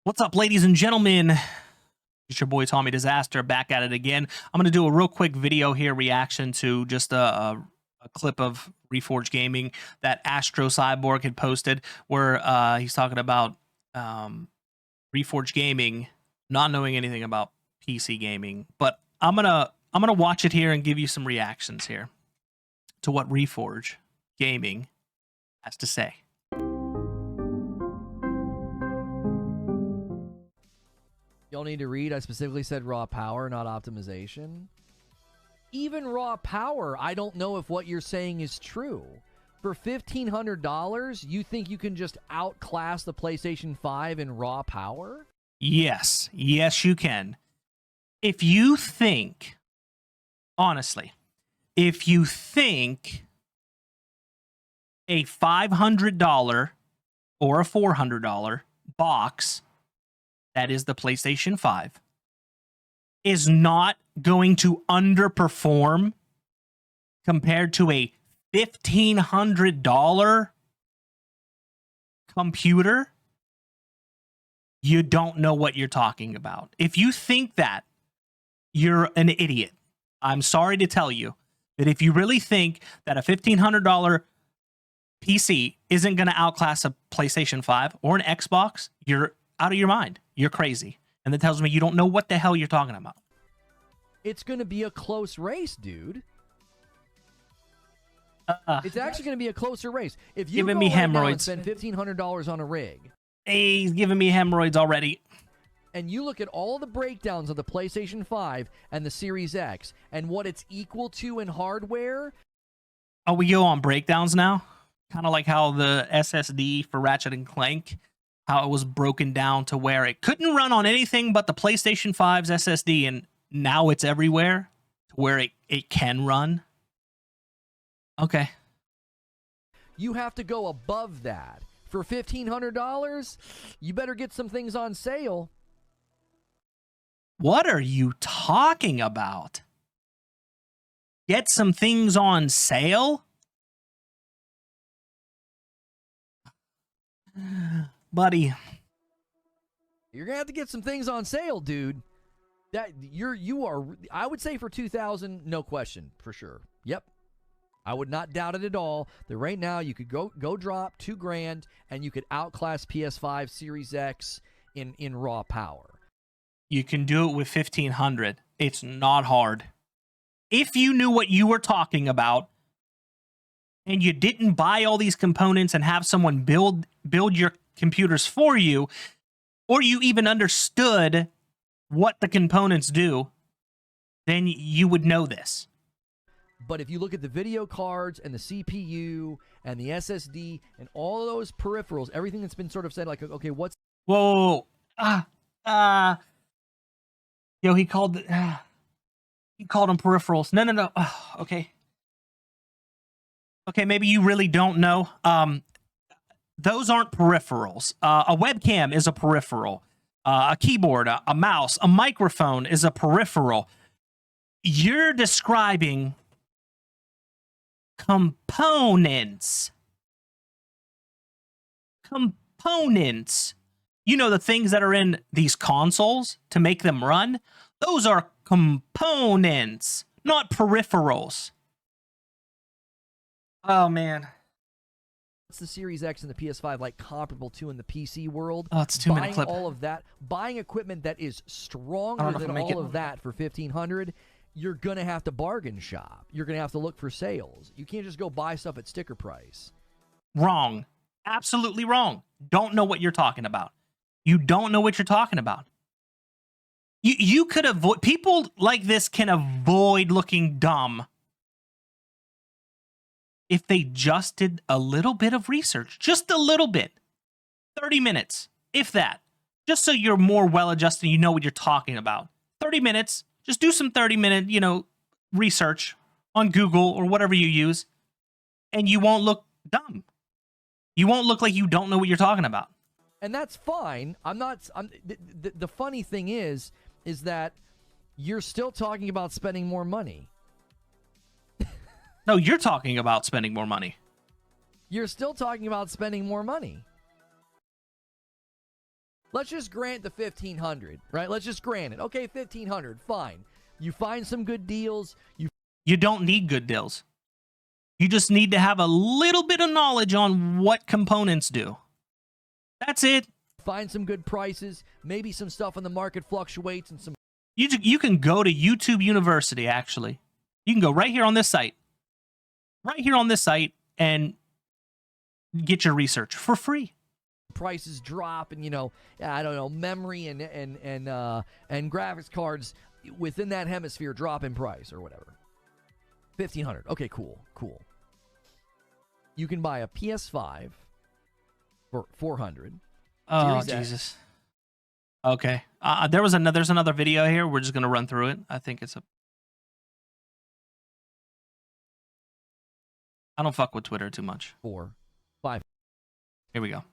What's up, ladies and gentlemen? It's your boy Tommy Disaster back at it again. I'm going to do a real quick video here reaction to just a clip of Reforge Gaming that Astro Cyborg had posted where he's talking about Reforge Gaming not knowing anything about PC gaming. But I'm gonna watch it here and give you some reactions here to what Reforge Gaming has to say. Y'all need to read. I specifically said raw power, not optimization. Even raw power, I don't know if what you're saying is true. For $1,500, you think you can just outclass the PlayStation 5 in raw power? Yes. Yes, you can. If you think, honestly, if you think a $500 or a $400 box that is the PlayStation 5 is not going to underperform compared to a $1,500 computer, you don't know what you're talking about. If you think that, you're an idiot. I'm sorry to tell you that if you really think that a $1,500 PC isn't going to outclass a PlayStation 5 or an Xbox, you're out of your mind. You're crazy. And that tells me you don't know what the hell you're talking about. It's going to be a close race, dude. It's actually going to be a closer race. If you giving go me right hemorrhoids. now and spend $1,500 on a rig, Hey, he's giving me hemorrhoids already. and you look at all the breakdowns of the PlayStation 5 and the Series X and what it's equal to in hardware. Oh, we go on breakdowns now? Kind of like how the SSD for Ratchet and Clank, how it was broken down to where it couldn't run on anything but the PlayStation 5's SSD, and now it's everywhere to where it can run. Okay. You have to go above that. For $1,500, you better get some things on sale. What are you talking about? Get some things on sale? Buddy. You're gonna have to get some things on sale, dude. That you are. I would say for 2,000, no question, for sure. Yep, I would not doubt it at all. That right now you could go drop $2,000 and you could outclass PS5 Series X in raw power. You can do it with 1,500. It's not hard. If you knew what you were talking about and you didn't buy all these components and have someone build your computers for you, or you even understood what the components do, then you would know this. But if you look at the video cards and the CPU and the SSD and all of those peripherals, everything that's been sort of said, like, okay, what's... Whoa. Yo, he called them peripherals. No. Okay. Okay, maybe you really don't know. Those aren't peripherals. A webcam is a peripheral. A keyboard, a mouse, a microphone is a peripheral. You're describing components. Components. You know, the things that are in these consoles to make them run? Those are components, not peripherals. Oh, man. What's the Series X and the PS5 like comparable to in the PC world? Oh, it's a 2-minute clip. All of that, buying equipment that is stronger than all of that for $1,500, you're going to have to bargain shop. You're going to have to look for sales. You can't just go buy stuff at sticker price. Wrong. Absolutely wrong. Don't know what you're talking about. You don't know what you're talking about. You could avoid... People like this can avoid looking dumb if they just did a little bit of research. Just a little bit. 30 minutes, if that. Just so you're more well-adjusted and you know what you're talking about. 30 minutes. Just do some 30-minute, research on Google or whatever you use, and you won't look dumb. You won't look like you don't know what you're talking about. And that's fine. The funny thing is that you're still talking about spending more money. No, you're talking about spending more money. You're still talking about spending more money. let's just grant the 1,500, right? Let's just grant it. Okay, 1,500, fine. You find some good deals. You don't need good deals. You just need to have a little bit of knowledge on what components do. That's it. Find some good prices. Maybe some stuff in the market fluctuates and some. You can go to YouTube University, actually. You can go right here on this site. Right here on this site and get your research for free. Prices drop and, I don't know, memory and graphics cards within that hemisphere drop in price or whatever. 1,500. Okay, cool. You can buy a PS5 for 400. Oh, Series X. Jesus. Okay. There's another video here. We're just going to run through it. I think it's I don't fuck with Twitter too much. 500. Here we go.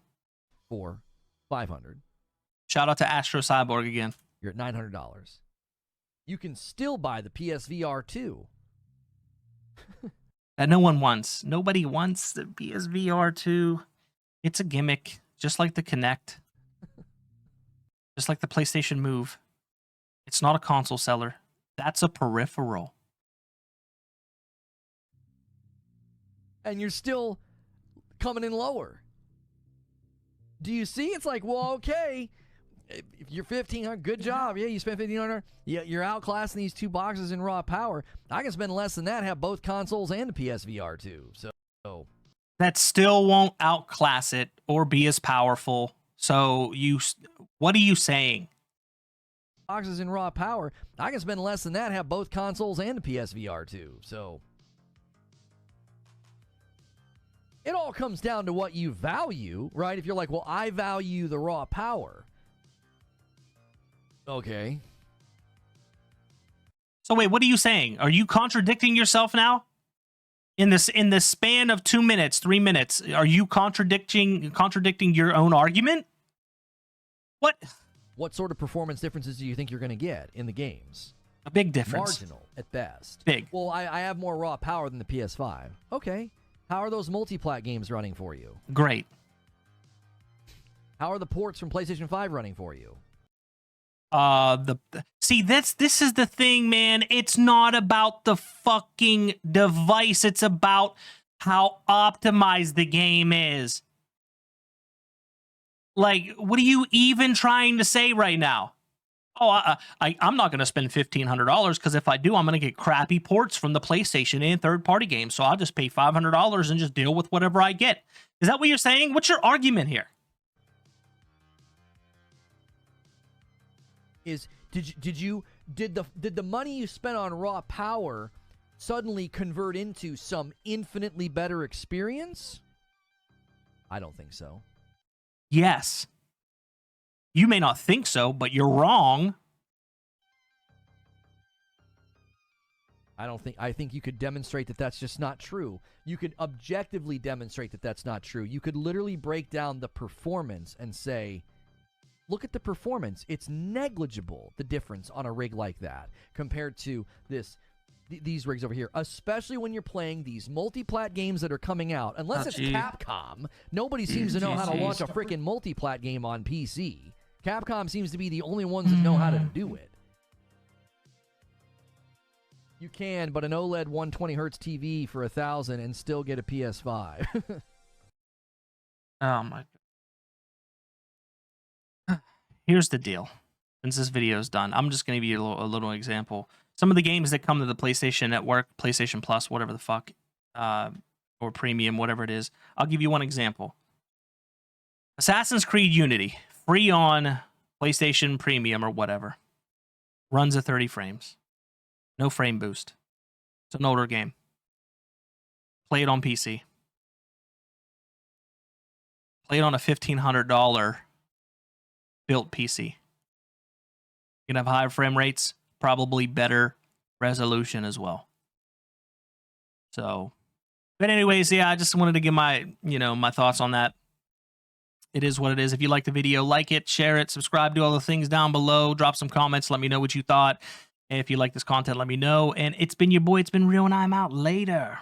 500. Shout out to Astro Cyborg again. You're at $900. You can still buy the PSVR 2. That no one wants. Nobody wants the PSVR 2. It's a gimmick, just like the Kinect. Just like the PlayStation Move. It's not a console seller. That's a peripheral. And you're still coming in lower. Do you see? It's like, well, okay, if you're 1,500, good job. Yeah, you spent 1,500. Yeah, you're outclassing these two boxes in raw power. I can spend less than that, have both consoles and a PSVR 2. So that still won't outclass it or be as powerful. So what are you saying? Boxes in raw power. I can spend less than that, have both consoles and a PSVR 2. So it all comes down to what you value, right? If you're like, well, I value the raw power. Okay. So wait, what are you saying? Are you contradicting yourself now? In the span of 2 minutes, 3 minutes, are you contradicting your own argument? What sort of performance differences do you think you're going to get in the games? A big difference. Marginal at best. Big. Well, I have more raw power than the PS5. Okay. How are those multi-plat games running for you? Great. How are the ports from PlayStation 5 running for you? This is the thing, man. It's not about the fucking device. It's about how optimized the game is. Like, what are you even trying to say right now? Oh, I'm not going to spend $1,500 because if I do, I'm going to get crappy ports from the PlayStation and third-party games. So I'll just pay $500 and just deal with whatever I get. Is that what you're saying? What's your argument here? Did the money you spent on raw power suddenly convert into some infinitely better experience? I don't think so. Yes. You may not think so, but you're wrong. I think you could demonstrate that that's just not true. You could objectively demonstrate that that's not true. You could literally break down the performance and say, look at the performance. It's negligible, the difference on a rig like that compared to these rigs over here, especially when you're playing these multi-plat games that are coming out. Unless it's Capcom, nobody seems to know how to launch a freaking multi-plat game on PC. Capcom seems to be the only ones that know how to do it. You can, but an OLED 120 hertz TV for $1,000 and still get a PS5. Oh my God. Here's the deal. Since this video is done, I'm just going to give you a little example. Some of the games that come to the PlayStation Network, PlayStation Plus, whatever the fuck, or Premium, whatever it is. I'll give you one example. Assassin's Creed Unity, free on PlayStation Premium or whatever, runs at 30 frames. No frame boost. It's an older game. Play it on PC. Play it on a $1,500 built PC. You can have higher frame rates, probably better resolution as well. So, but anyways, yeah, I just wanted to give my thoughts on that. It is what it is. If you like the video, like it, share it, subscribe to all the things down below, drop some comments, let me know what you thought. And if you like this content, let me know. And it's been your boy, it's been Real, and I'm out. Later.